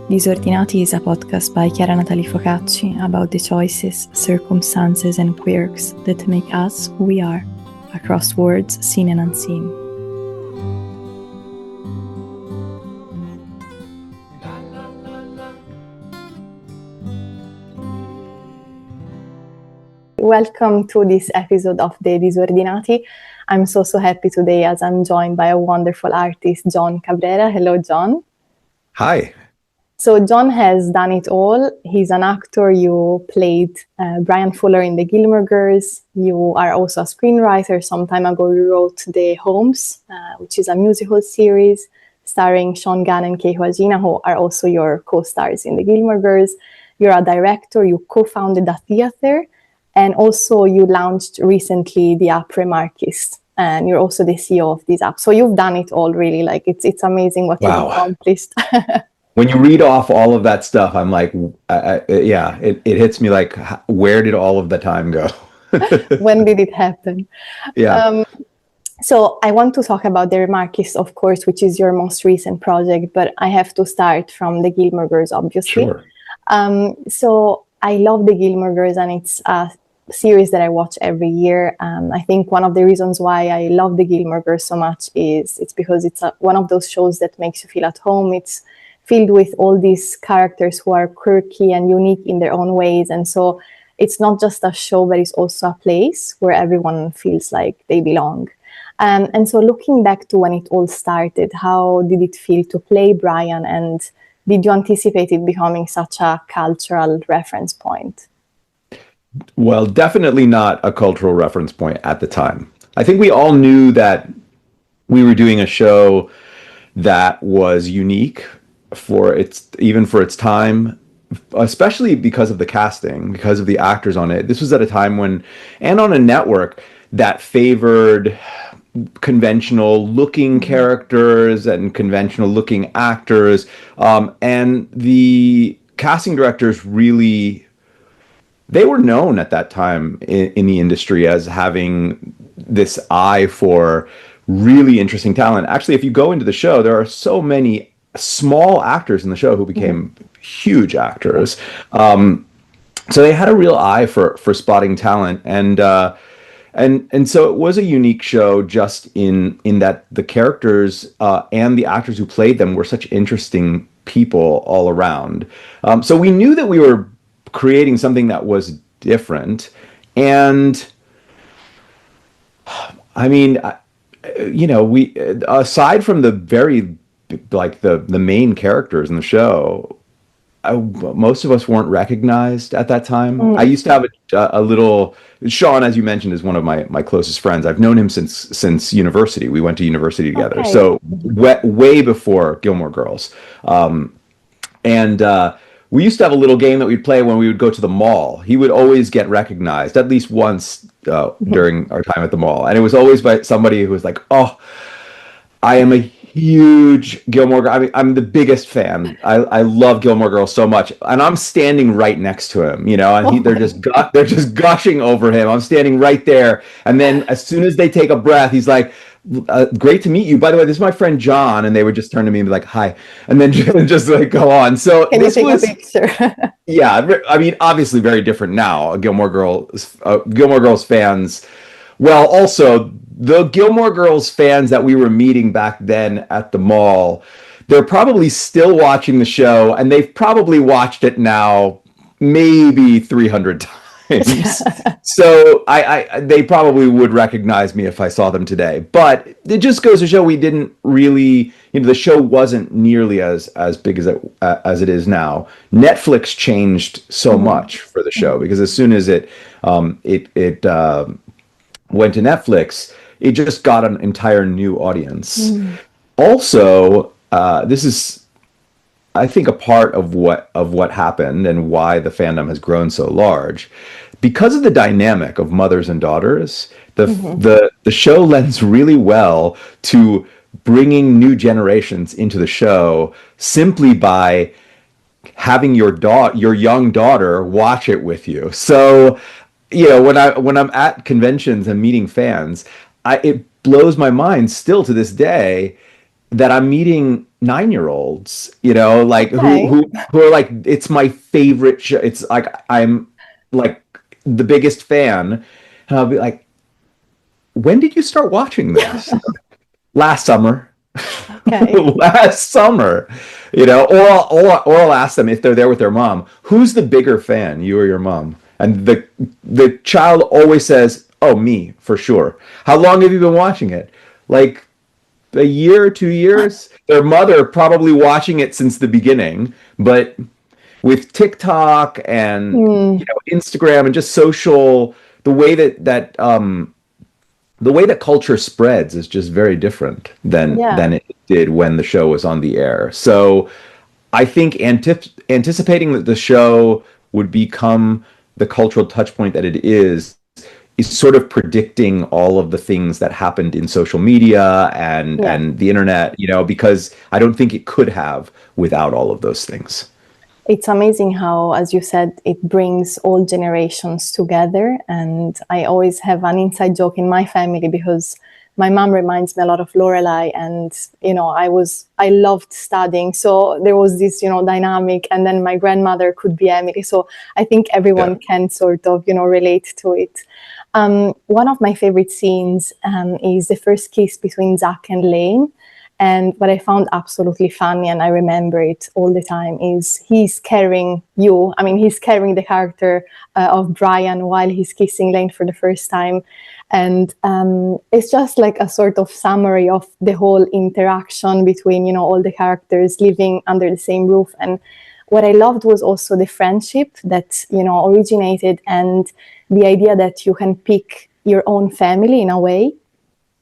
Disordinati is a podcast by Chiara Natalie Focacci about the choices, circumstances, and quirks that make us who we are, across words seen and unseen. Welcome to this episode of the Disordinati. I'm so happy today as I'm joined by a wonderful artist, John Cabrera. Hello, John. Hi. So John has done it all. He's an actor. You played Brian Fuller in the Gilmore Girls. You are also a screenwriter. Some time ago, you wrote The Holmes, which is a musical series starring Sean Gunn and Kei Huajina, who are also your co-stars in the Gilmore Girls. You're a director. You co-founded a theater. And also you launched recently the app Remarkist. And you're also the CEO of this app. So you've done it all, really. Like it's amazing what you've accomplished. When you read off all of that stuff, I'm like, it hits me like, where did all of the time go? When did it happen? Yeah. So I want to talk about the Remarkist, of course, which is your most recent project, but I have to start from the Gilmore Girls, obviously. Sure. So I love the Gilmore Girls, and it's a series that I watch every year. I think one of the reasons why I love the Gilmore Girls so much is it's because it's one of those shows that makes you feel at home. It's filled with all these characters who are quirky and unique in their own ways. And so it's not just a show, but it's also a place where everyone feels like they belong. And so looking back to when it all started, how did it feel to play Brian? And did you anticipate it becoming such a cultural reference point? Well, definitely not a cultural reference point at the time. I think we all knew that we were doing a show that was unique for its time, especially because of the casting, because of the actors on it. This was at a time when, and on a network that favored conventional looking characters and conventional looking actors. And the casting directors really, they were known at that time in the industry as having this eye for really interesting talent. Actually, if you go into the show, there are so many small actors in the show who became huge actors. So they had a real eye for spotting talent, and so it was a unique show just in that the characters and the actors who played them were such interesting people all around. So we knew that we were creating something that was different, and I mean, we, aside from the very the main characters in the show, most of us weren't recognized at that time. I used to have a little, Sean, as you mentioned, is one of my closest friends. I've known him since university. We went to university together. Okay. So way before Gilmore Girls. We used to have a little game that we'd play when we would go to the mall. He would always get recognized at least once during our time at the mall. And it was always by somebody who was like, oh, I am a huge Gilmore Girls. I mean, I'm the biggest fan. I love Gilmore Girls so much, and I'm standing right next to him, and they're just gushing over him. I'm standing right there, and then as soon as they take a breath, he's like, "Great to meet you. By the way, this is my friend John," and they would just turn to me and be like, "Hi," and then just like go on. So Can this was a picture? Yeah, I mean, obviously very different now. Gilmore Girls fans. Well, also, the Gilmore Girls fans that we were meeting back then at the mall, they're probably still watching the show, and they've probably watched it now maybe 300 times. So they probably would recognize me if I saw them today. But it just goes to show we didn't really, the show wasn't nearly as big as it is now. Netflix changed so much for the show, because as soon as it went to Netflix, it just got an entire new audience. Also, this is, I think, a part of what happened and why the fandom has grown so large. Because of the dynamic of mothers and daughters, the show lends really well to bringing new generations into the show simply by having your young daughter watch it with you. So, when I'm at conventions and meeting fans, it blows my mind still to this day that I'm meeting 9-year-olds, you know, like Okay. who are like, it's my favorite show. It's like I'm like the biggest fan. And I'll be like, when did you start watching this? Last summer. Okay. Last summer, you know, or I'll ask them if they're there with their mom, who's the bigger fan, you or your mom? And the child always says, "Oh, me, for sure." How long have you been watching it? Like a year, 2 years? Their mother probably watching it since the beginning, but with TikTok and Hmm. Instagram and just social, the way that culture spreads is just very different Yeah. than it did when the show was on the air. So I think anticipating that the show would become the cultural touch point that it is sort of predicting all of the things that happened in social media Yeah. and the internet, because I don't think it could have without all of those things. It's amazing how, as you said, it brings all generations together. And I always have an inside joke in my family because my mom reminds me a lot of Lorelai, and I loved studying, so there was this dynamic, and then my grandmother could be Emily. So I think Yeah. everyone can sort of relate to it. One of my favorite scenes is the first kiss between Zach and Lane. And what I found absolutely funny, and I remember it all the time, is he's carrying you. I mean, he's carrying the character of Brian while he's kissing Lane for the first time. And it's just like a sort of summary of the whole interaction between, all the characters living under the same roof. And what I loved was also the friendship that, originated, and the idea that you can pick your own family in a way,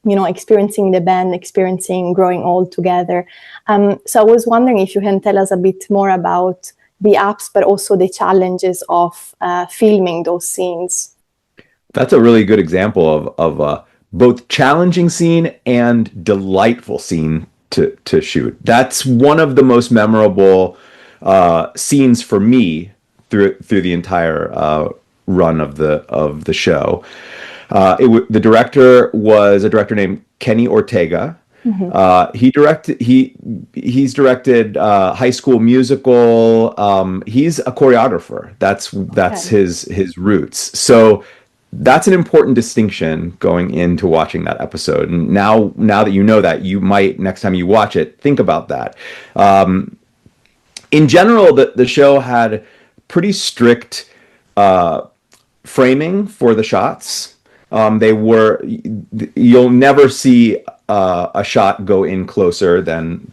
experiencing the band, experiencing growing old together. So I was wondering if you can tell us a bit more about the apps, but also the challenges of filming those scenes. That's a really good example of both challenging scene and delightful scene to shoot. That's one of the most memorable scenes for me through the entire run of the show. The director was a director named Kenny Ortega. Mm-hmm. He's directed High School Musical. He's a choreographer. That's Okay. his roots. So that's an important distinction going into watching that episode. And now that you know that, you might, next time you watch it, think about that. In general, the show had pretty strict framing for the shots. You'll never see a shot go in closer than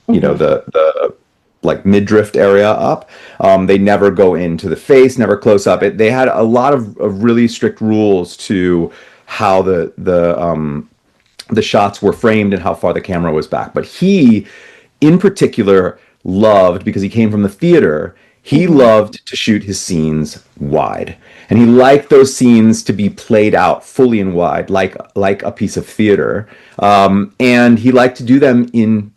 Mm-hmm. the like midriff area up. They never go into the face, never close up. They had a lot of really strict rules to how the shots were framed and how far the camera was back. But he, in particular, loved, because he came from the theater, he Mm-hmm. loved to shoot his scenes wide. And he liked those scenes to be played out fully and wide, like a piece of theater. And he liked to do them in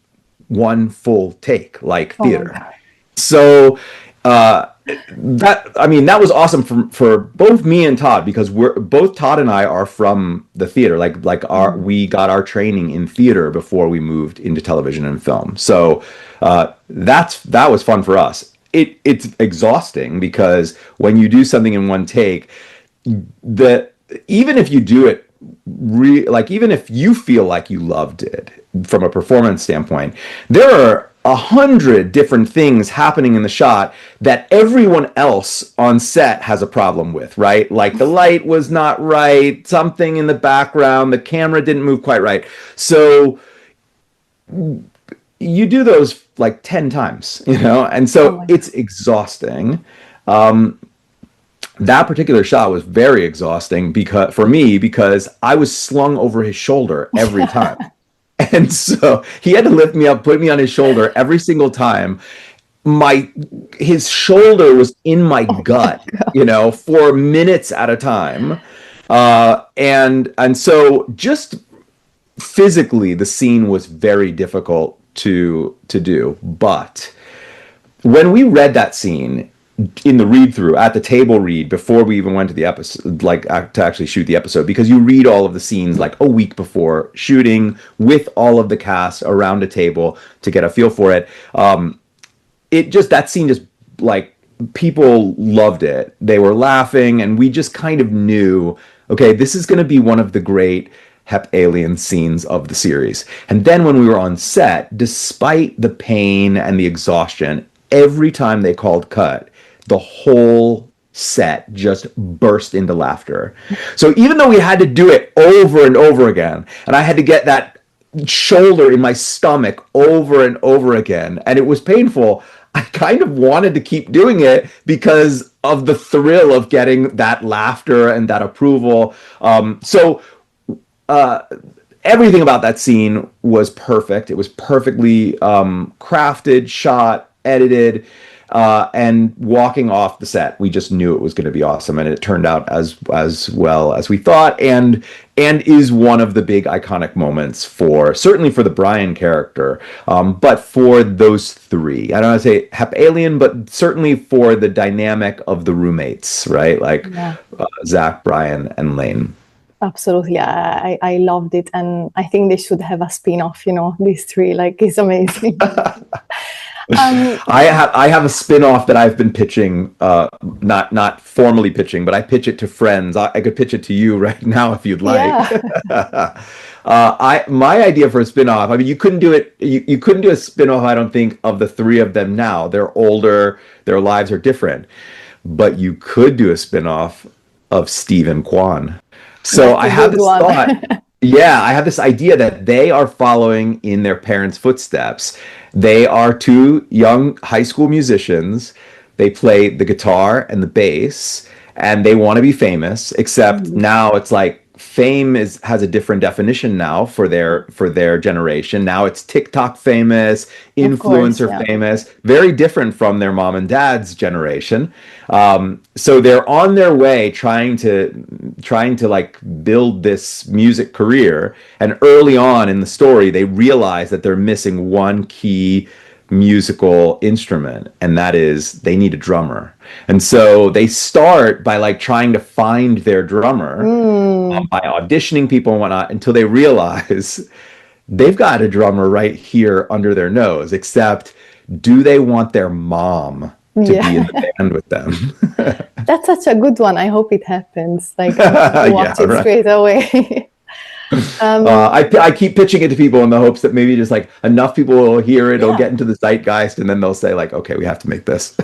one full take, like Oh my theater. God. So that was awesome for both me and Todd, because Todd and I are from the theater. Mm-hmm. We got our training in theater before we moved into television and film. So that was fun for us. It's exhausting, because when you do something in one take, the even if you do it even if you feel like you loved it from a performance standpoint, there are 100 different things happening in the shot that everyone else on set has a problem with, right? Like the light was not right, something in the background, the camera didn't move quite right. So you do those like 10 times, and Oh so my God. it's exhausting. That particular shot was very exhausting because I was slung over his shoulder every time. And so he had to lift me up, put me on his shoulder every single time. His shoulder was in my Oh my gut, God. for minutes at a time. And so just physically, the scene was very difficult to do. But when we read that scene, in the read through at the table read before we even went to the episode, like to actually shoot the episode, because you read all of the scenes like a week before shooting with all of the cast around a table to get a feel for it. It just, that scene just, like, people loved it. They were laughing, and we just kind of knew, okay, this is going to be one of the great Hep alien scenes of the series. And then when we were on set, despite the pain and the exhaustion, every time they called cut, the whole set just burst into laughter. So even though we had to do it over and over again, and I had to get that shoulder in my stomach over and over again, and it was painful, I kind of wanted to keep doing it because of the thrill of getting that laughter and that approval. Everything about that scene was perfect. It was perfectly crafted, shot, edited, and walking off the set, we just knew it was going to be awesome, and it turned out as well as we thought, and is one of the big iconic moments for, certainly for the Brian character, but for those three. I don't want to say Hep Alien, but certainly for the dynamic of the roommates, right? Like Zach, Brian, and Lane. Absolutely. I loved it. And I think they should have a spin-off, these three, like, it's amazing. I have a spin-off that I've been pitching, not formally pitching, but I pitch it to friends. I could pitch it to you right now if you'd like. Yeah. My idea for a spin-off, I mean, you couldn't do it, you couldn't do a spin-off, I don't think, of the three of them now. They're older, their lives are different. But you could do a spin-off of Steve and Quan. So I have this thought. Yeah, I have this idea that they are following in their parents' footsteps. They are two young high school musicians. They play the guitar and the bass, and they want to be famous, except now it's like fame has a different definition now for their generation. Now it's TikTok famous, influencer famous, very different from their mom and dad's generation. So they're on their way trying to like build this music career, and early on in the story they realize that they're missing one key musical instrument, and that is they need a drummer. And so they start by like trying to find their drummer by auditioning people and whatnot, until they realize they've got a drummer right here under their nose, except do they want their mom to be in the band with them? That's such a good one. I hope it happens. Like, watch it straight away. I keep pitching it to people in the hopes that maybe just like enough people will hear it, it'll get into the zeitgeist, and then they'll say like, okay, we have to make this.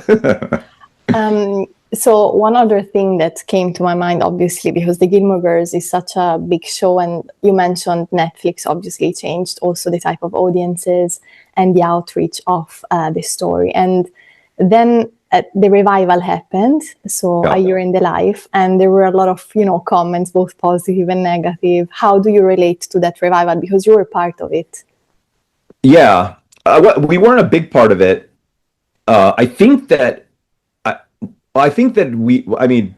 So one other thing that came to my mind, obviously, because the Gilmore Girls is such a big show, and you mentioned Netflix obviously changed also the type of audiences and the outreach of the story. And then the revival happened, so A Year in the Life, and there were a lot of comments, both positive and negative. How do you relate to that revival, because you were part of it? Yeah, we weren't a big part of it. I think that I mean,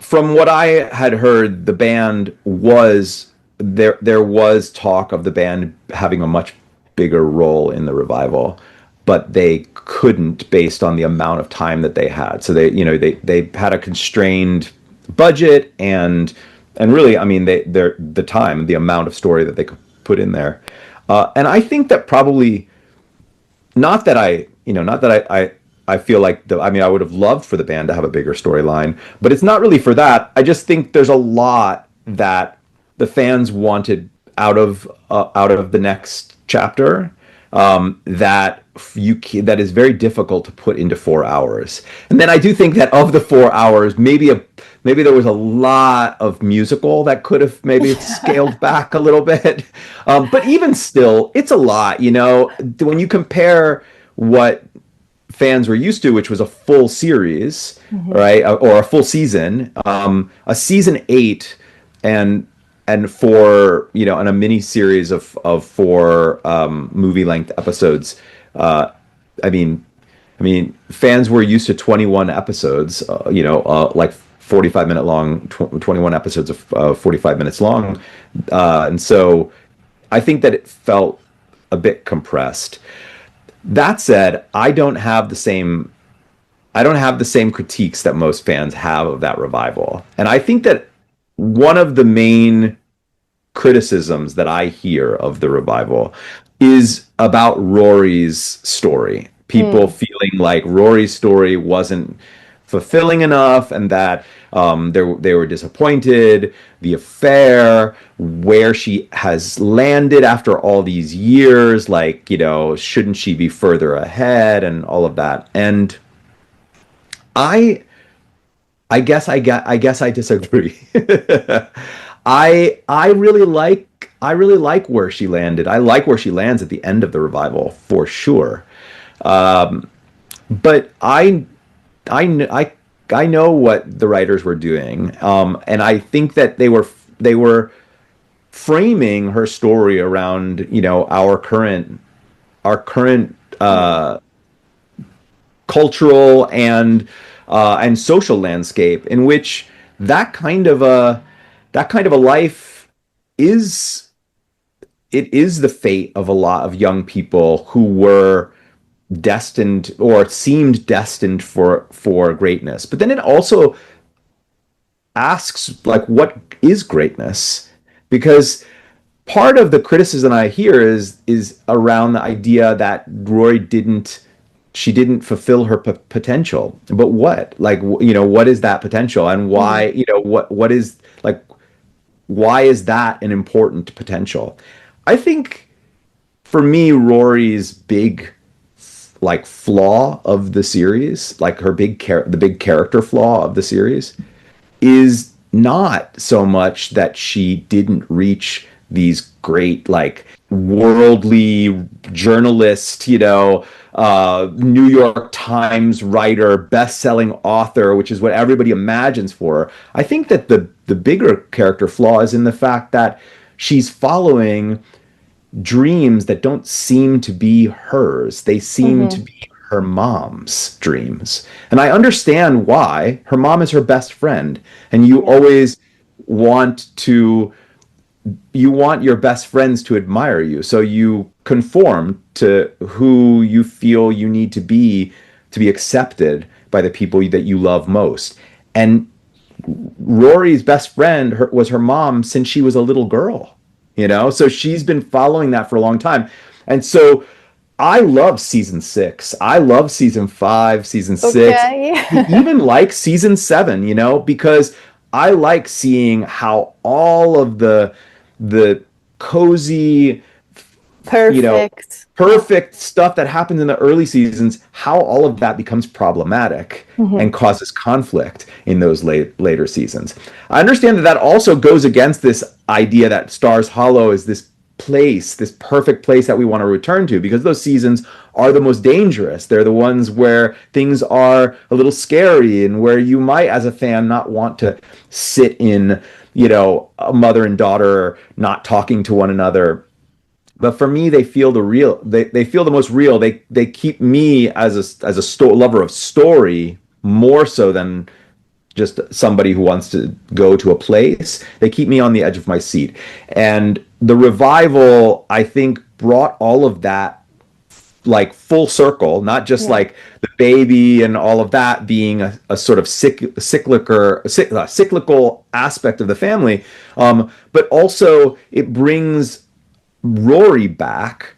from what I had heard, the band was there was talk of the band having a much bigger role in the revival, but they couldn't based on the amount of time that they had. So they had a constrained budget, and really, I mean, the time, the amount of story that they could put in there. And I think that probably, not that I feel like I mean, I would have loved for the band to have a bigger storyline, but it's not really for that. I just think there's a lot that the fans wanted out of the next chapter, that is very difficult to put into 4 hours. And then I do think that of the 4 hours, maybe there was a lot of musical that could have maybe scaled back a little bit. But even still, it's a lot, when you compare what fans were used to, which was a full series, right? Or a full season, a season 8 and for, and a mini series of 4 movie length episodes. I mean, fans were used to 21 episodes, like 45-minute long, 21 episodes of 45 minutes long. And so I think that it felt a bit compressed. That said, I don't have the same I don't have the same critiques that most fans have of that revival. And I think that one of the main criticisms that I hear of the revival is about Rory's story. People Mm. feeling like Rory's story wasn't fulfilling enough, and that they were disappointed. The affair, where she has landed after all these years, like, shouldn't she be further ahead, and all of that. And I I guess I disagree. I really like where she landed. I like where she lands at the end of the revival for sure. But I I know what the writers were doing, and I think that they were framing her story around our current cultural and social landscape in which that kind of a that kind of a life is it is the fate of a lot of young people who were destined or seemed destined for greatness. But then it also asks, like, what is greatness? Because part of the criticism I hear is around the idea that Rory didn't she didn't fulfill her potential. But what? Like, what is that potential, and Mm-hmm. why? What is, like, why is that an important potential? I think for me, Rory's big, like, flaw of the series, like the big character flaw of the series, is not so much that she didn't reach these great, like, worldly journalist, New York Times writer, best-selling author, which is what everybody imagines for her. I think that the bigger character flaw is in the fact that she's following dreams that don't seem to be hers. They seem to Mm-hmm. be her mom's dreams. And I understand why. Her mom is her best friend, and Yeah. want to you want your best friends to admire you. So you conform to who you feel you need to be accepted by the people that you love most. And Rory's best friend was her mom since she was a little girl, So she's been following that for a long time. And so I love season 6. I love season 5, season 6, Okay. even like season 7, because I like seeing how all of the cozy, you know, Perfect. Yeah. perfect stuff that happens in the early seasons, how all of that becomes problematic and Mm-hmm. causes conflict in those later seasons. I understand that also goes against this idea that Stars Hollow is this perfect place that we want to return to, because those seasons are the most dangerous. They're the ones where things are a little scary and where you might, as a fan, not want to sit in, a mother and daughter not talking to one another. But for me, they feel they feel the most real. They keep me as a lover of story more so than just somebody who wants to go to a place. They keep me on the edge of my seat. And the revival, I think, brought all of that, like, full circle, not just Yeah. like the baby and all of that being a sort of cyclical aspect of the family, but also it brings Rory back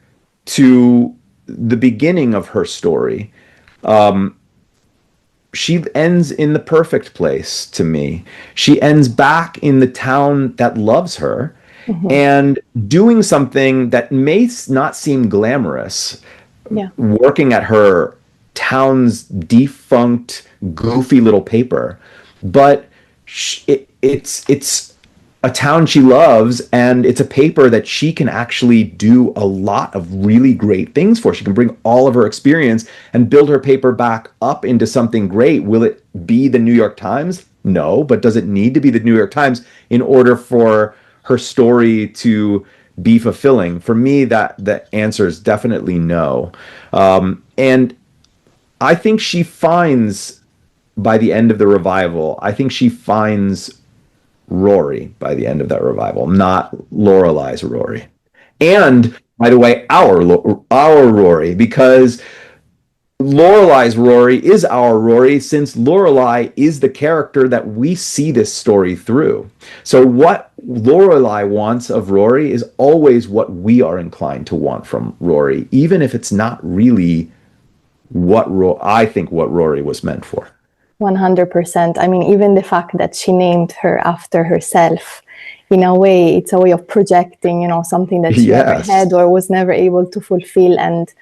to the beginning of her story. She ends in the perfect place to me. She ends back in the town that loves her Mm-hmm. and doing something that may not seem glamorous, Yeah. working at her town's defunct, goofy little paper. But it's a town she loves, and it's a paper that she can actually do a lot of really great things for. She can bring all of her experience and build her paper back up into something great. Will it be the New York Times? No, but does it need to be the New York Times in order for her story to be fulfilling? For me, that the answer is definitely no. And I think she finds, by the end of the revival, I think she finds Rory by the end of that revival, not Lorelei's Rory. Yeah. And, by the way, our Rory, because Lorelai's Rory is our Rory, since Lorelai is the character that we see this story through. So what Lorelai wants of Rory is always what we are inclined to want from Rory, even if it's not really what I think what Rory was meant for. 100%. I mean, even the fact that she named her after herself, in a way, it's a way of projecting, you know, something that she never had or was never able to fulfill. And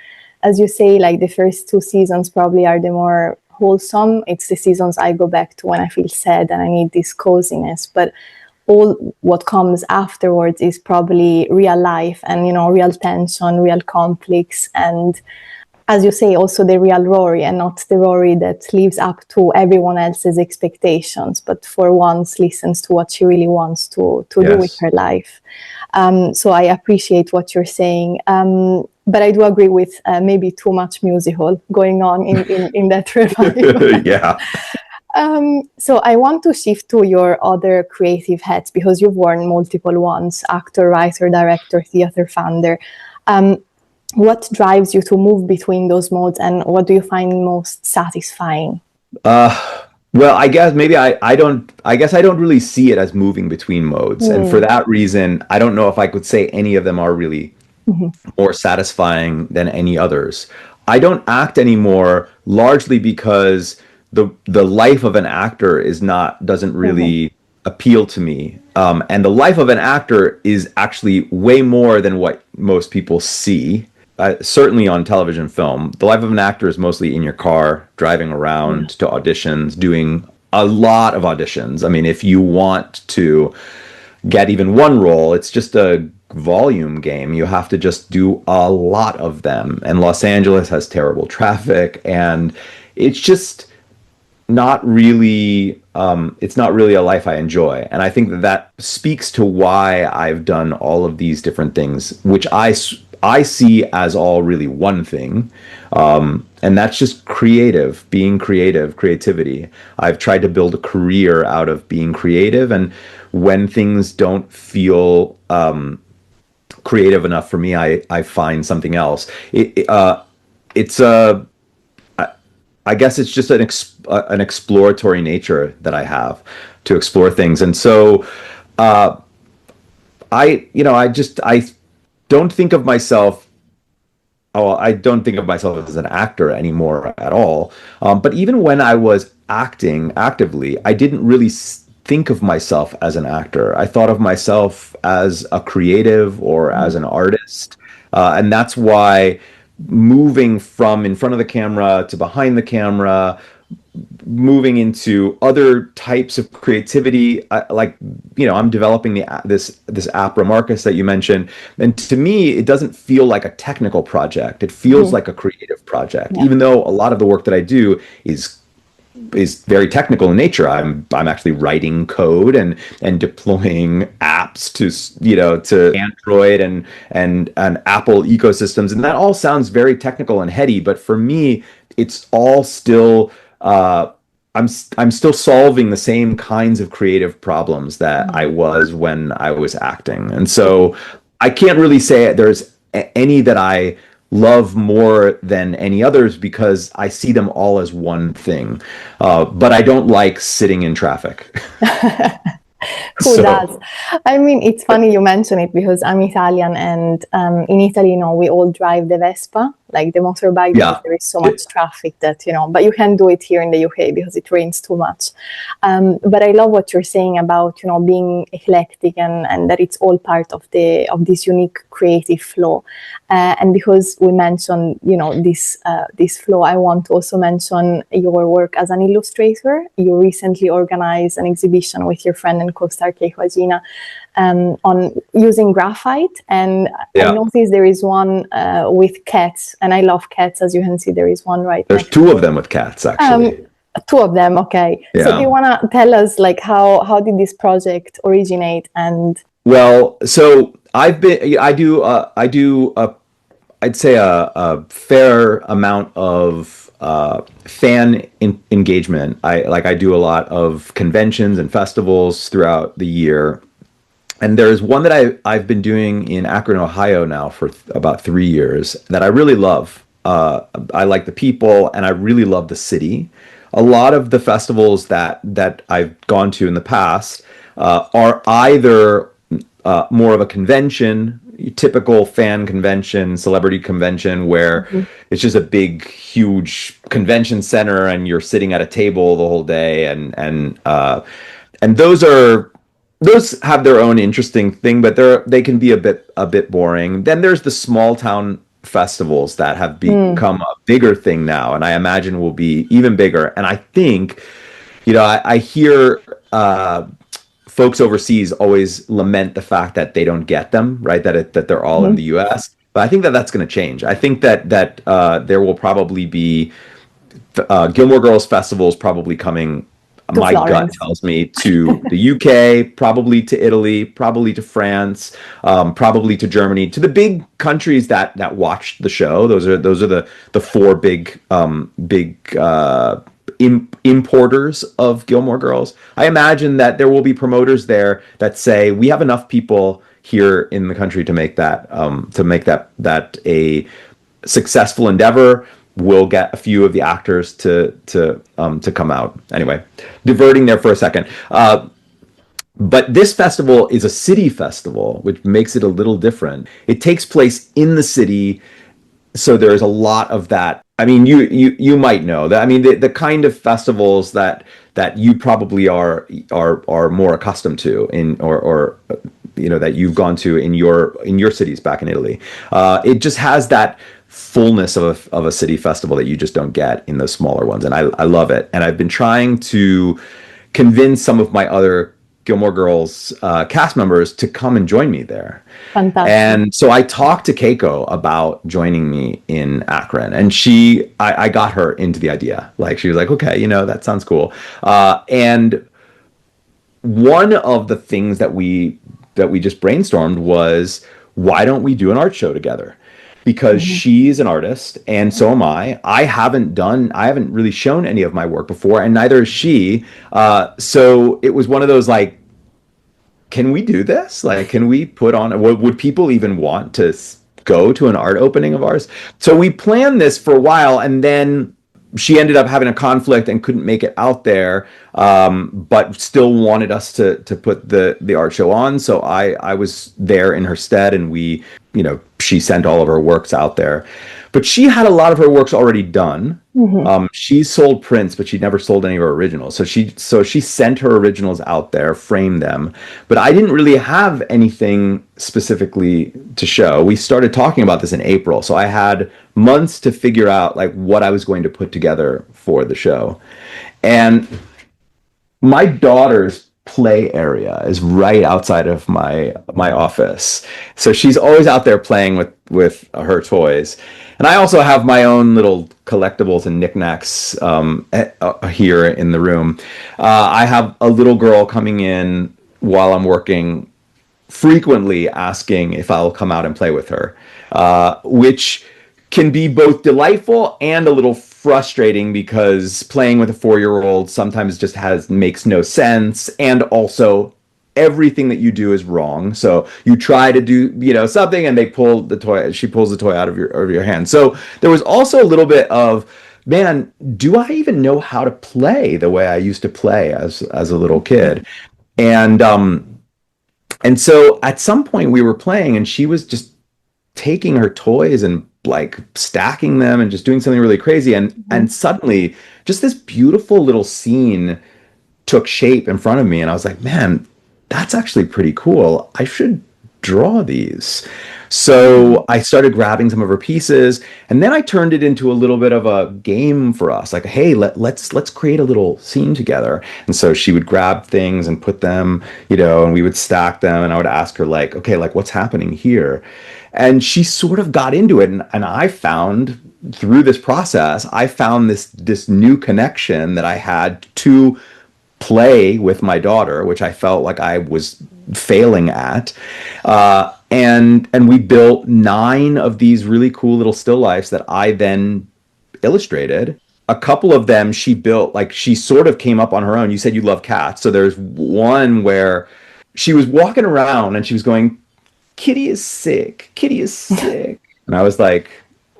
as you say, like the first 2 seasons probably are the more wholesome. It's the seasons I go back to when I feel sad and I need this coziness. But all what comes afterwards is probably real life and, you know, real tension, real conflicts, and as you say, also the real Rory, and not the Rory that lives up to everyone else's expectations, but for once listens to what she really wants to do with her life. So I appreciate what you're saying. But I do agree with maybe too much musical going on in that revival. Yeah. So I want to shift to your other creative hats, because you've worn multiple ones: actor, writer, director, theater founder. What drives you to move between those modes, and what do you find most satisfying? Well, I guess maybe I don't really see it as moving between modes. And for that reason, I don't know if I could say any of them are really more satisfying than any others. I don't act anymore largely because the life of an actor doesn't really appeal to me. And the life of an actor is actually way more than what most people see. Certainly on television, film, the life of an actor is mostly in your car, driving around to auditions, doing a lot of auditions. I mean, if you want to get even one role, it's just a volume game. You have to just do a lot of them. And Los Angeles has terrible traffic, and it's just not really it's not really a life I enjoy. And I think that speaks to why I've done all of these different things, which I see as all really one thing, and that's just being creative, creativity. I've tried to build a career out of being creative, and when things don't feel creative enough for me, I find something else. I guess it's just an exploratory nature that I have to explore things, and so I don't think of myself. Oh, I don't think of myself as an actor anymore at all. But even when I was acting actively, I didn't really think of myself as an actor. I thought of myself as a creative or as an artist, and that's why moving from in front of the camera to behind the camera, moving into other types of creativity, I'm developing this app Remarkist that you mentioned, and to me it doesn't feel like a technical project. It feels like a creative project, even though a lot of the work that I do is very technical in nature. I'm actually writing code and deploying apps to Android and Apple ecosystems, and that all sounds very technical and heady. But for me, it's all still I'm still solving the same kinds of creative problems that I was when I was acting, and so I can't really say there's any that I love more than any others, because I see them all as one thing. But I don't like sitting in traffic. Who does? I mean, it's funny you mention it, because I'm Italian, and in Italy, we all drive the Vespa, like the motorbike, because there is so much traffic that, but you can't do it here in the UK because it rains too much. But I love what you're saying about, being eclectic and that it's all part of this unique creative flow. And because we mentioned, this flow, I want to also mention your work as an illustrator. You recently organized an exhibition with your friend and co-star Keiko Agina on using graphite, and I noticed there is one with cats, and I love cats. As you can see, there is one right there's two of them with cats, actually. Two of them, okay. So do you want to tell us, like, how did this project originate? And well, so I'd say a fair amount of fan engagement. I do a lot of conventions and festivals throughout the year. And there's one that I've been doing in Akron, Ohio now for about 3 years that I really love. I like the people, and I really love the city. A lot of the festivals that I've gone to in the past are either more of a convention, typical fan convention, celebrity convention, where Mhm. it's just a big, huge convention center, and you're sitting at a table the whole day, and those have their own interesting thing, but they can be a bit boring. Then there's the small town festivals that have Mm. become a bigger thing now, and I imagine will be even bigger. And I think, I hear folks overseas always lament the fact that they don't get them, right? That they're all in Mhm. the U.S. But I think that that's going to change. I think that there will probably be Gilmore Girls festivals probably coming. To My gut Florence. tells me to the UK, probably to Italy, probably to France, probably to Germany, to the big countries that watched the show. Those are the four big importers of Gilmore Girls. I imagine that there will be promoters there that say we have enough people here in the country to make that a successful endeavor. We'll get a few of the actors to come out. Anyway, diverting there for a second. But this festival is a city festival, which makes it a little different. It takes place in the city, so there's a lot of that. I mean, you might know that. I mean, the kind of festivals that you probably are more accustomed to in or that you've gone to in your cities back in Italy. It just has that fullness of a city festival that you just don't get in those smaller ones, and I love it. And I've been trying to convince some of my other Gilmore Girls cast members to come and join me there. Fantastic. And so I talked to Keiko about joining me in Akron, and I got her into the idea. Like, she was like, okay, that sounds cool. And one of the things that we just brainstormed was, why don't we do an art show together? Because Mhm. she's an artist and so am I. I haven't really shown any of my work before, and neither is she. So it was one of those, like, can we do this? Like, can we put on, would people even want to go to an art opening of ours? So we planned this for a while, and then she ended up having a conflict and couldn't make it out there, but still wanted us to put the art show on. So I was there in her stead, and she sent all of her works out there. But she had a lot of her works already done. Mhm. She sold prints, but she never sold any of her originals. So she sent her originals out there, framed them. But I didn't really have anything specifically to show. We started talking about this in April, so I had months to figure out, like, what I was going to put together for the show. And my daughter's play area is right outside of my office, so she's always out there playing with her toys. And I also have my own little collectibles and knickknacks here in the room. I have a little girl coming in while I'm working, frequently asking if I'll come out and play with her, which can be both delightful and a little frustrating, because playing with a 4-year-old sometimes just makes no sense, and also everything that you do is wrong. So you try to do something, and she pulls the toy out of your hand. So there was also a little bit of, man, do I even know how to play the way I used to play as a little kid? And so at some point we were playing, and she was just taking her toys and, like, stacking them and just doing something really crazy. And Mhm. suddenly just this beautiful little scene took shape in front of me, and I was like, man, that's actually pretty cool. I should draw these. So I started grabbing some of her pieces, and then I turned it into a little bit of a game for us. Like, hey, let's create a little scene together. And so she would grab things and put them, and we would stack them, and I would ask her, like, okay, like, what's happening here? And she sort of got into it, and I found, through this process, I found this new connection that I had to play with my daughter, which I felt like I was failing at. And we built 9 of these really cool little still lifes that I then illustrated. A couple of them she built, like, she sort of came up on her own. You said you love cats. So there's one where she was walking around and she was going, Kitty is sick. Kitty is sick. And I was like,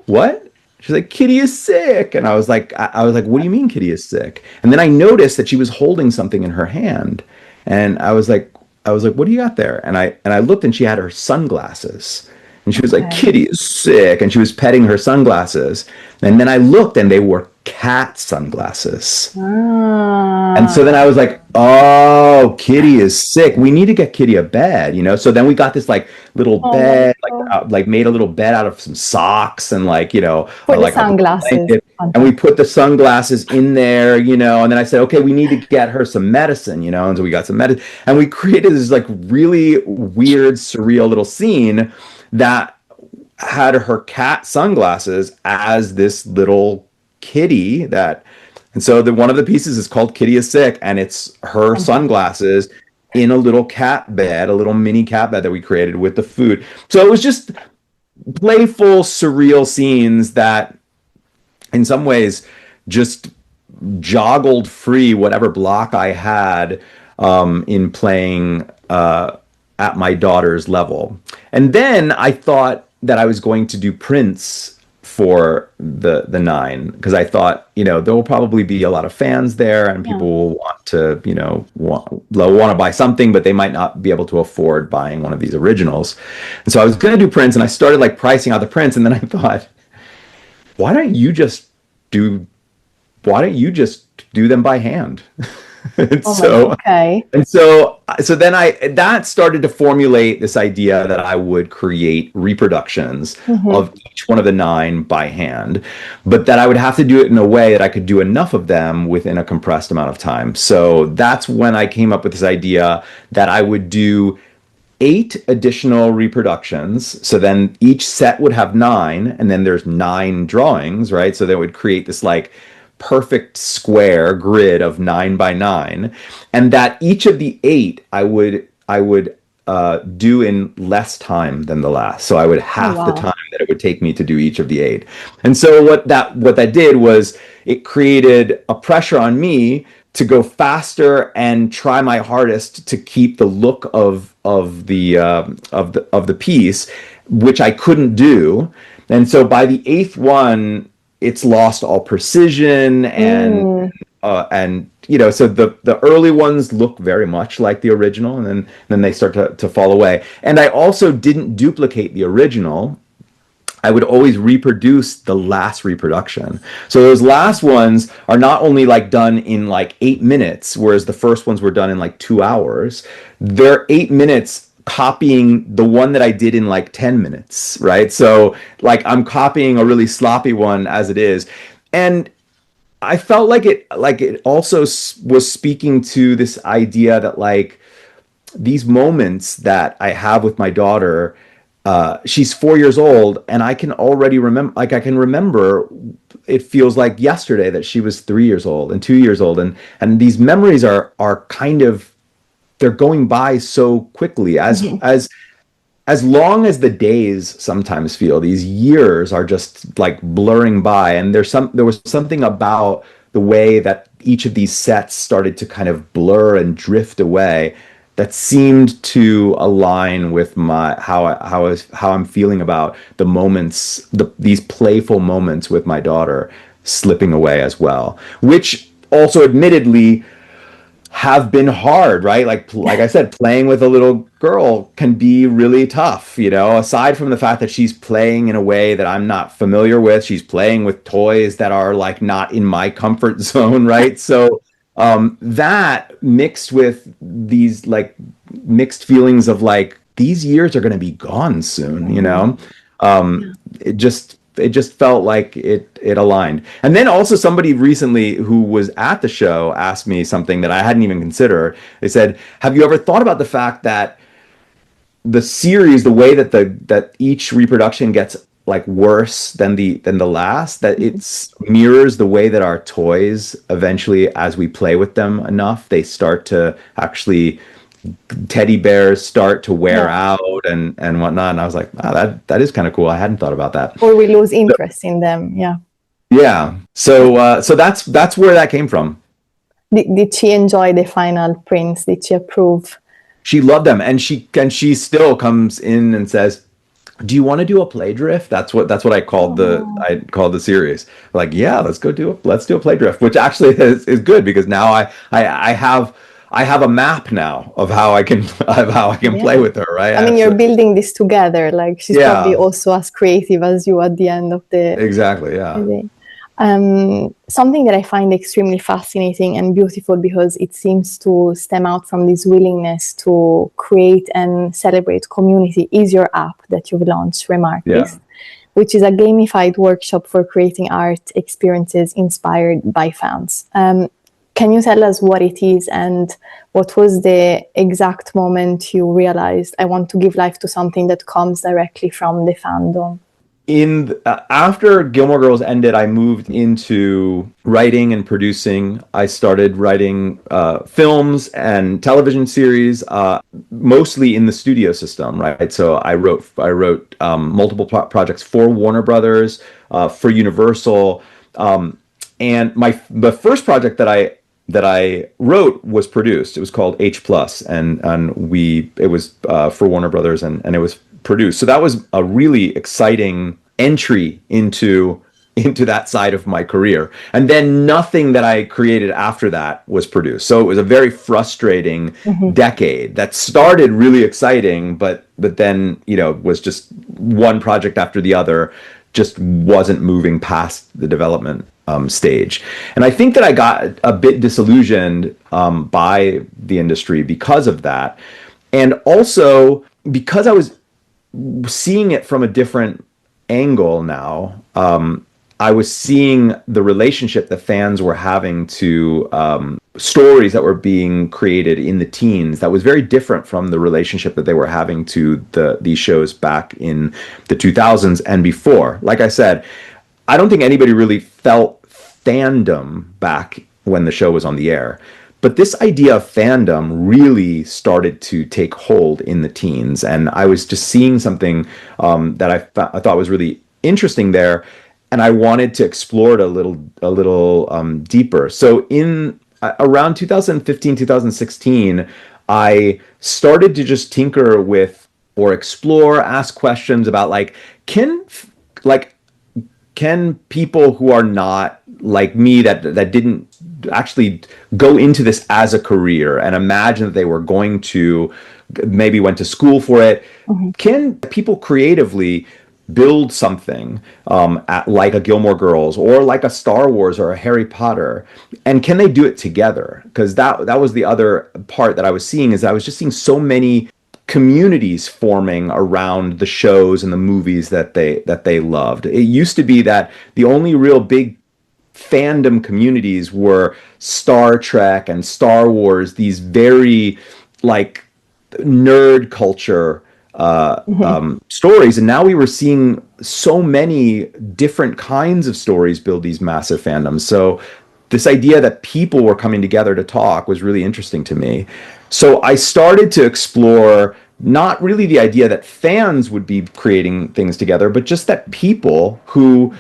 what? She's like, Kitty is sick. And I was like, what do you mean Kitty is sick? And then I noticed that she was holding something in her hand. And I was like, what do you got there? And I looked and she had her sunglasses. And she was like, Okay. Kitty is sick. And she was petting her sunglasses. And then I looked and they were cat sunglasses. And Ah. so then I was like, oh, Kitty is sick. We need to get Kitty a bed, you know? So then we got this like little Oh my bed, God. like made a little bed out of some socks and like, you know, For the like a sunglasses. blanket. And we put the sunglasses in there, you know, and then I said, okay, we need to get her some medicine, you know? And so we got some medicine and we created this like really weird, surreal little scene that had her cat sunglasses as this little kitty that and so one of the pieces is called Kitty is Sick, and it's her Fantastic. sunglasses in a little cat bed, a little mini cat bed that we created with the food. So it was just playful, surreal scenes that in some ways just joggled free whatever block I had in playing at my daughter's level. And then I thought that I was going to do Prince for the nine because I thought, you know, there will probably be a lot of fans there and Yeah. people will want to, you know, they'll want to buy something, but they might not be able to afford buying one of these originals. And so I was going to do Prince and I started like pricing out the Prince. And then I thought, why don't you just do why don't you just do them by hand? and Oh my God. so Okay. and so then that started to formulate this idea that I would create reproductions Mm-hmm. of each one of the nine by hand, but that I would have to do it in a way that I could do enough of them within a compressed amount of time. So that's when I came up with this idea that I would do 8 additional reproductions. So then each set would have nine, and then there's 9 drawings, right? So that would create this like perfect square grid of 9 by 9, and that each of the 8 I would do in less time than the last. So I would Oh half the wow. time that it would take me to do each of the 8. And so what that did was it created a pressure on me to go faster and try my hardest to keep the look of the piece, which I couldn't do. And so by the 8th one, it's lost all precision Mm. and you know, so the early ones look very much like the original, and then they start to fall away. And I also didn't duplicate the original. I would always reproduce the last reproduction. So those last ones are not only like done in like 8 minutes, whereas the first ones were done in like 2 hours. They're 8 minutes copying the one that I did in like 10 minutes, right? So like I'm copying a really sloppy one as it is. And I felt like it also was speaking to this idea that like these moments that I have with my daughter, she's 4 years old, and I can already remember, like I can remember, it feels like yesterday that she was 3 years old and 2 years old, and these memories are kind of they're going by so quickly Mhm. as long as the days sometimes feel, these years are just like blurring by. And there was something about the way that each of these sets started to kind of blur and drift away that seemed to align with my how I'm feeling about the moments, these playful moments with my daughter slipping away as well, which also admittedly have been hard, right? Like I said, playing with a little girl can be really tough, you know, aside from the fact that she's playing in a way that I'm not familiar with. She's playing with toys that are like not in my comfort zone, right? So that mixed with these like mixed feelings of like these years are going to be gone soon, you Mhm. know. Yeah. It just felt like it aligned. And then also somebody recently who was at the show asked me something that I hadn't even considered. They said, "Have you ever thought about the fact that the series, the way that each reproduction gets like worse than the last, that Mhm. it's mirrors the way that our toys eventually, as we play with them enough, they start to actually teddy bears start to wear Yeah. out and whatnot." And I was like, wow, that is kind of cool. I hadn't thought about that. Or we lose interest in them. Yeah. Yeah. So that's where that came from. Did she enjoy the final prints? Did she approve? She loved them, and she still comes in and says, do you want to do a play drift? That's what I called the series. Like, yeah, let's do a play drift, which actually is good because now I have a map now of how I can of how I can play Yeah. with her, right? I mean, you're building this together. Like she's probably Yeah, also as creative as you at the end of exactly. the Yeah. day. Something that I find extremely fascinating and beautiful because it seems to stem out from this willingness to create and celebrate community is your app that you've launched, Yeah. Remarkist, which is a gamified workshop for creating art experiences inspired by fans. Can you tell us what it is and what was the exact moment you realized I want to give life to something that comes directly from the fandom? After Gilmore Girls ended, I moved into writing and producing. I started writing films and television series, mostly in the studio system, right? So I wrote multiple projects for Warner Brothers, for Universal, and the first project that I wrote was produced. It was called H Plus, and it was for Warner Brothers, and it was produced. So that was a really exciting entry into that side of my career. And then nothing that I created after that was produced. So it was a very frustrating decade that started really exciting, but then, was just one project after the other, just wasn't moving past the development stage. And I think that I got a bit disillusioned by the industry because of that. And also because I was seeing it from a different angle now. I was seeing the relationship that fans were having to stories that were being created in the teens that was very different from the relationship that they were having to these shows back in the 2000s and before. Like I said, I don't think anybody really felt fandom back when the show was on the air. But this idea of fandom really started to take hold in the teens, and I was just seeing something that I thought was really interesting there, and I wanted to explore it a little deeper. So in around 2015, 2016, I started to just tinker with or explore, ask questions about like can people who are not like me that didn't actually go into this as a career and imagine that they were going to maybe went to school for it, can people creatively build something like a Gilmore Girls or like a Star Wars or a Harry Potter, and can they do it together? Because that was the other part that I was seeing, is that I was just seeing so many communities forming around the shows and the movies that they loved. It used to be that the only real big fandom communities were Star Trek and Star Wars, these very like nerd culture stories. And now we were seeing so many different kinds of stories build these massive fandoms. So this idea that people were coming together to talk was really interesting to me. So I started to explore not really the idea that fans would be creating things together, but just that people who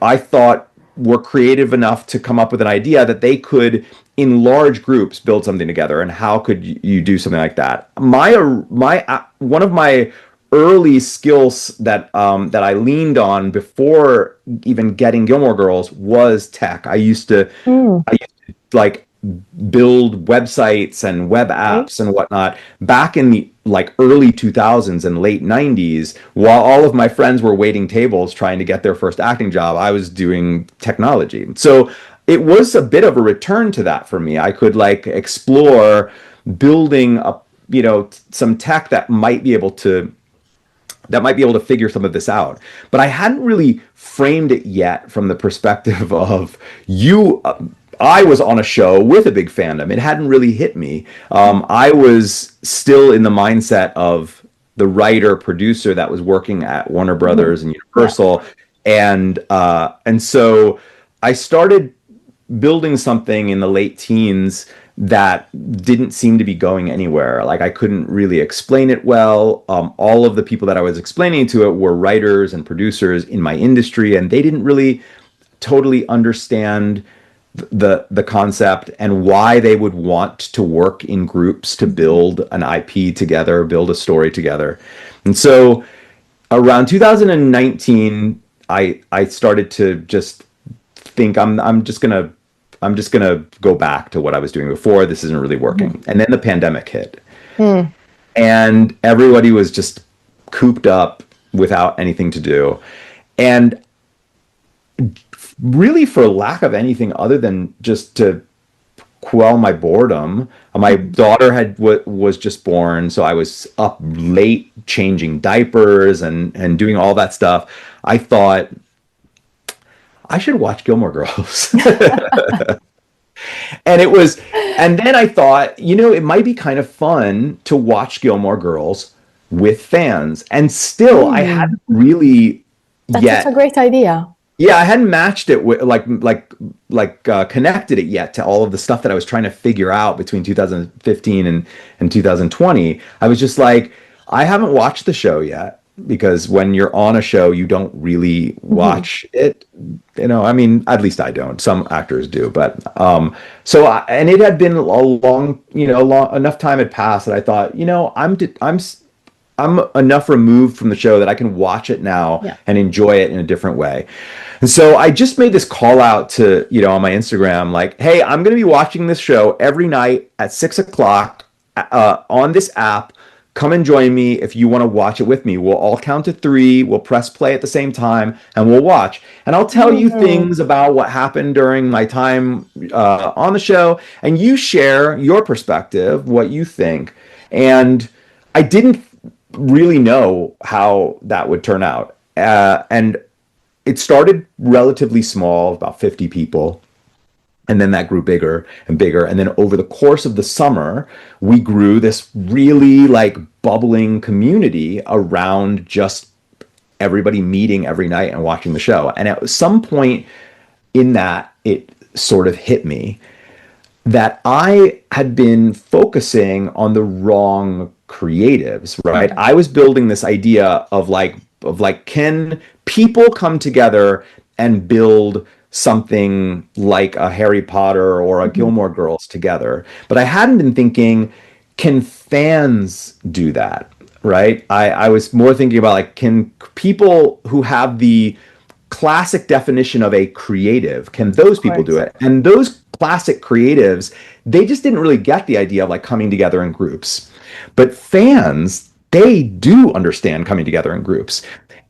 I thought were creative enough to come up with an idea that they could, in large groups, build something together. And how could you do something like that? One of my early skills that I leaned on before even getting Gilmore Girls was tech. I used to like build websites and web Right? apps and whatnot back in the like early 2000s and late 90s. While all of my friends were waiting tables trying to get their first acting job, I was doing technology. So it was a bit of a return to that for me. I could like explore building some tech that might be able to figure some of this out. But I hadn't really framed it yet from the perspective of you. I was on a show with a big fandom. It hadn't really hit me. I was still in the mindset of the writer producer that was working at Warner Brothers and Yeah. Universal, and so I started building something in the late teens that didn't seem to be going anywhere. Like I couldn't really explain it well. All of the people that I was explaining to it were writers and producers in my industry, and they didn't really totally understand the concept and why they would want to work in groups to build an IP together, build a story together. And so around 2019, I started to just think I'm just gonna go back to what I was doing before. This isn't really working. And then the pandemic hit, Mm. and everybody was just cooped up without anything to do. And really, for lack of anything other than just to quell my boredom, my daughter was just born, so I was up late changing diapers and doing all that stuff. I thought I should watch Gilmore Girls. And it was, and then I thought, it might be kind of fun to watch Gilmore Girls with fans. And still, I hadn't really That's such a yet, great idea. yeah, I hadn't matched it with connected it yet to all of the stuff that I was trying to figure out between 2015 and 2020. I was just like, I haven't watched the show yet, because when you're on a show, you don't really watch it. I mean, at least I don't. Some actors do, but and it had been a long, enough time had passed that I thought, I'm enough removed from the show that I can watch it now Yeah. and enjoy it in a different way. And so I just made this call out to, on my Instagram, like, hey, I'm going to be watching this show every night at 6 o'clock on this app. Come and join me if you want to watch it with me. We'll all count to three. We'll press play at the same time and we'll watch. And I'll tell you things about what happened during my time on the show. And you share your perspective, what you think. And I didn't really know how that would turn out. And it started relatively small, about 50 people. And then that grew bigger and bigger. And then over the course of the summer, we grew this really bubbling community around just everybody meeting every night and watching the show. And at some point in that, it sort of hit me that I had been focusing on the wrong creatives, right? I was building this idea of can people come together and build something like a Harry Potter or a Gilmore Girls together? But I hadn't been thinking, can fans do that, right? I was more thinking about can people who have the classic definition of a creative, can those people do it? And those classic creatives, they just didn't really get the idea of coming together in groups. But fans, they do understand coming together in groups.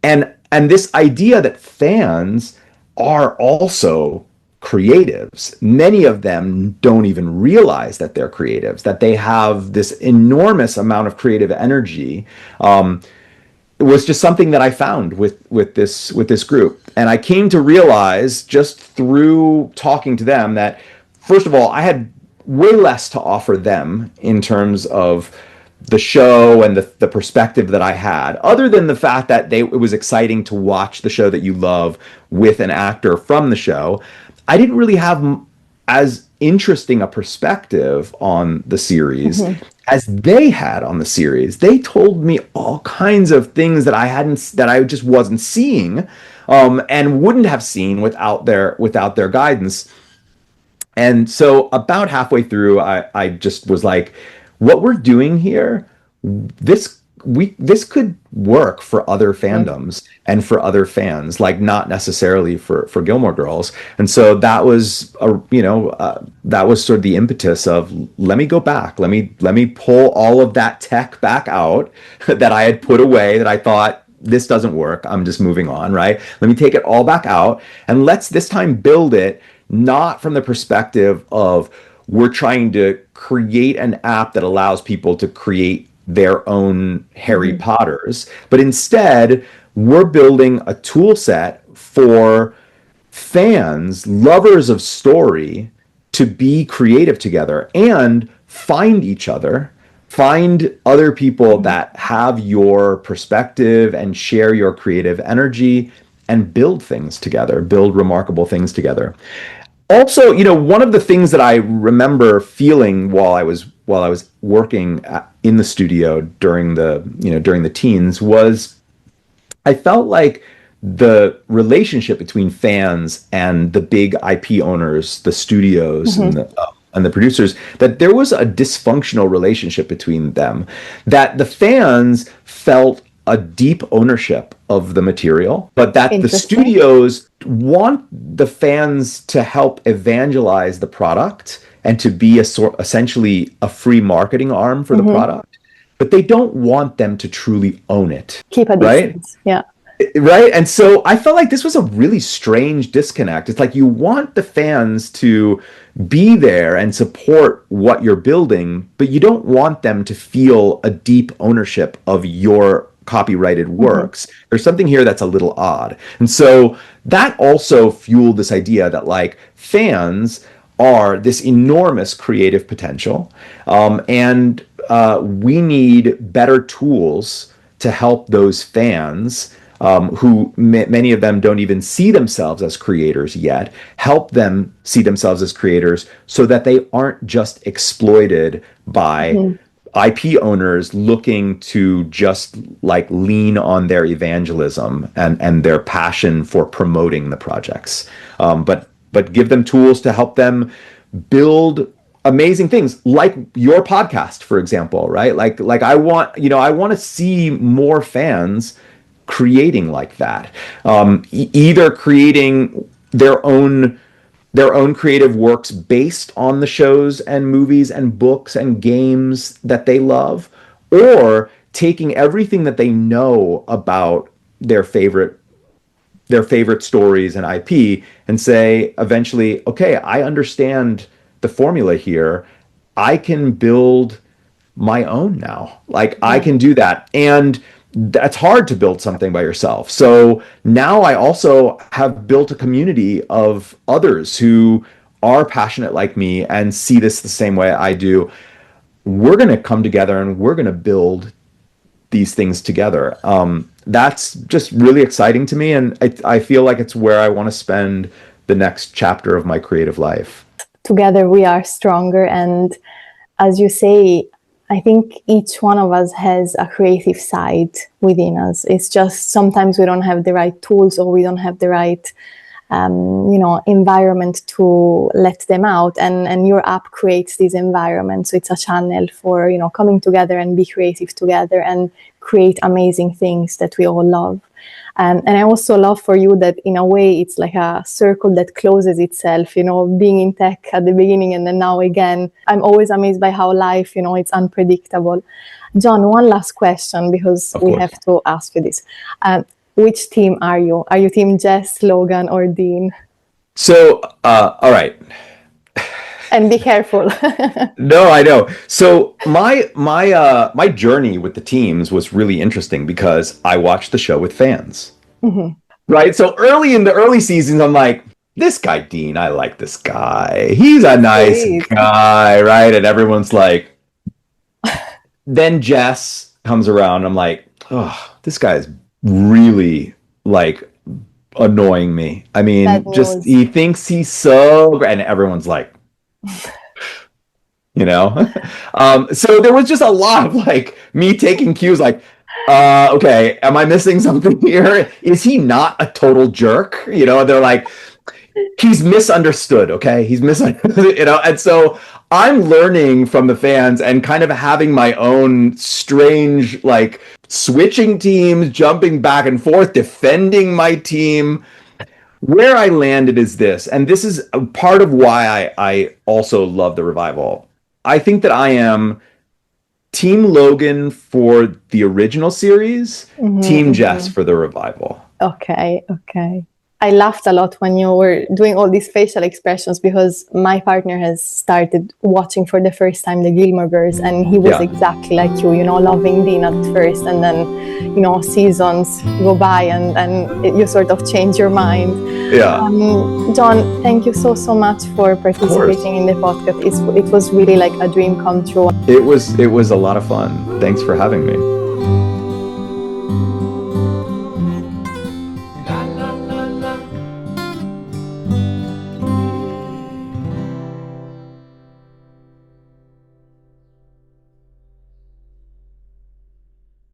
And this idea that fans are also creatives. Many of them don't even realize that they're creatives, that they have this enormous amount of creative energy. It was just something that I found with this group. And I came to realize just through talking to them that, first of all, I had way less to offer them in terms of the show and the perspective that I had, other than the fact that it was exciting to watch the show that you love with an actor from the show. I didn't really have as interesting a perspective on the series as they had on the series. They told me all kinds of things that I just wasn't seeing, and wouldn't have seen without their guidance. And so about halfway through, I just was like, what we're doing here, this could work for other fandoms and for other fans, not necessarily for Gilmore Girls. And so that was that was sort of the impetus of, let me go back, let me pull all of that tech back out that I had put away, that I thought, this doesn't work, I'm just moving on, right? Let me take it all back out, and let's this time build it not from the perspective of, we're trying to create an app that allows people to create their own Harry Potters, but instead we're building a tool set for fans, lovers of story, to be creative together and find each other, find other people that have your perspective and share your creative energy, and build things together, build remarkable things together. Also, one of the things that I remember feeling while I was working in the studio during the teens was, I felt like the relationship between fans and the big IP owners, the studios and the producers, that there was a dysfunctional relationship between them, that the fans felt a deep ownership of the material, but that the Interesting. studios want the fans to help evangelize the product and to be essentially a free marketing arm for the product, but they don't want them to truly own it. Keep a right? distance. Yeah. Right. And so I felt like this was a really strange disconnect. It's like you want the fans to be there and support what you're building, but you don't want them to feel a deep ownership of your copyrighted works. There's something here that's a little odd. And so that also fueled this idea that like fans are this enormous creative potential. And we need better tools to help those fans who many of them don't even see themselves as creators yet, help them see themselves as creators so that they aren't just exploited by IP owners looking to just like lean on their evangelism and their passion for promoting the projects. But give them tools to help them build amazing things like your podcast, for example, right? Like I want to see more fans creating like that, either creating their own creative works based on the shows and movies and books and games that they love, or taking everything that they know about their favorite stories and IP and say eventually, okay, I understand the formula here. I can build my own now. Like I can do that. And that's hard to build something by yourself. So now I also have built a community of others who are passionate like me and see this the same way I do. We're going to come together and we're going to build these things together. That's just really exciting to me. And I feel like it's where I want to spend the next chapter of my creative life. Together we are stronger. And as you say, I think each one of us has a creative side within us. It's just sometimes we don't have the right tools or we don't have the right, environment to let them out. And your app creates this environment. So it's a channel for, coming together and be creative together and create amazing things that we all love. And I also love for you that in a way it's like a circle that closes itself, being in tech at the beginning and then now again. I'm always amazed by how life, it's unpredictable. John, one last question because we have to ask you this. Which team are you? Are you team Jess, Logan, or Dean? So, all right. And be careful. No, I know. So my journey with the teams was really interesting because I watched the show with fans. Right? So in the early seasons, I'm like, this guy, Dean, I like this guy. He's a nice guy, right? And everyone's like, then Jess comes around. I'm like, oh, this guy is really like annoying me. I mean, just he thinks he's so great, and everyone's like, so there was just a lot of like me taking cues like, okay, am I missing something here? Is he not a total jerk? They're like, he's misunderstood. Okay. He's misunderstood, and so I'm learning from the fans and kind of having my own strange, like switching teams, jumping back and forth, defending my team. Where I landed is this, and this is a part of why I also love the revival. I think that I am Team Logan for the original series, Team Jess for the revival. Okay. I laughed a lot when you were doing all these facial expressions because my partner has started watching for the first time the Gilmore Girls, and he was exactly like you, loving Dean at first, and then, seasons go by and you sort of change your mind. Yeah. John, thank you so much for participating in the podcast. It was really like a dream come true. It was a lot of fun. Thanks for having me.